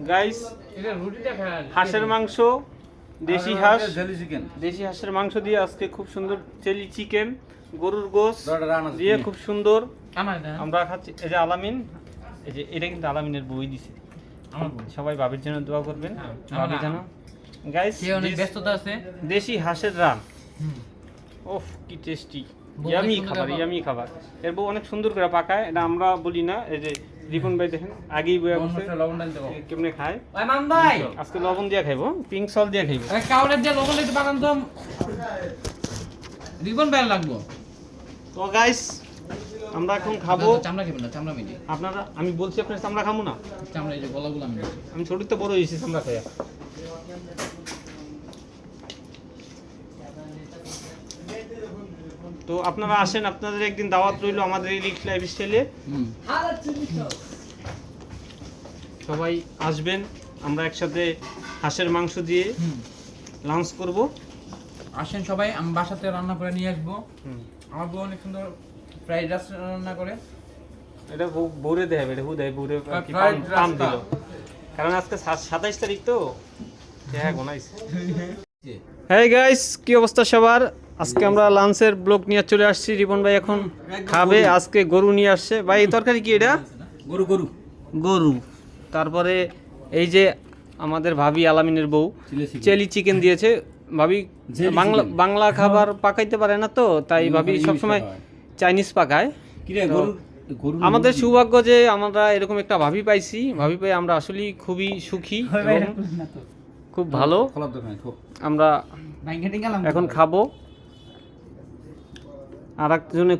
Guys হাঁসের মাংস, দেশি হাঁস, দেশি হাঁসের মাংস দিয়ে আজকে খুব সুন্দর চিলি চিকেন, গরুর গোশত দিয়ে খুব সুন্দর আমরা খাচ্ছি। এই যে আলামিন, এই যে এটা কিন্তু আলামিনের বই দিছে। সবাই বাবির জন্য দোয়া করবেন, বাবি যেন। গাইস অনেক ব্যস্ততা আছে। দেশি হাঁসের রান, ওফ কি টেস্টি, ইয়ামি খাবার, ইয়ামি খাবার। এর বউ অনেক সুন্দর করে পাকায়, এটা আমরা বলি না। এই যে রিপন ভাই দেখেন আগেই বইয়া বসে কেমনে খায়। ওই মান ভাই আজকে লবণ দিয়ে খাইবো, পিঙ্ক সল্ট দিয়ে খাইবো। ওই কাউরে দিয়ে লবণ দিতে পাকান তো রিবন বেল লাগবো। তো গাইস আমরা এখন খাবো। চামড়া খাবেন না, চামড়া মিলি আপনারা, আমি বলছি আপনারা চামড়া খাবো না। চামড়া এই যে গলাগুলো আমি ছোট তো বড় হয়েছি চামড়া খাইয়া। তো আপনারা আসেন, আপনাদের একদিন দাওয়াত রইলো আমাদের এই রিক্স লাইফস্টাইলে। সবাই আসবেন, আমরা একসাথে হাঁসের মাংস দিয়ে লাঞ্চ করব। আসেন সবাই, আমি বাসাতে রান্না করে নিয়ে আসবো। আমার বউ অনেক সুন্দর ফ্রাইড রাইস রান্না করে। এটা বউরে দেয়, এটা হু দেয়, বউরে পাম দিল, কারণ আজকে 27 তারিখ তো। হ্যাঁ গোনাইছে। হ্যাঁ গাইস, কি অবস্থা সবার? আজকে আমরা লাঞ্চের ব্লগ নিয়ে চলে আসছি। রিপন ভাই এখন খাবে, আজকে গরু নিয়ে আসছে। ভাই তরকারি কি এটা? গরু গরু গরু। তারপরে এই যে আমাদের ভাবি আলামিনের বউ চিলি চিকেন দিয়েছে। ভাবি বাংলা খাবার পাকাইতে পারে না, তো তাই ভাবি সবসময় চাইনিজ পাকায়। আমাদের সৌভাগ্য যে আমরা এরকম একটা ভাবি পাইছি। ভাবি পাই আমরা আসলেই খুবই সুখী, খুব ভালো। আমরা এখন খাবো। আর একজনে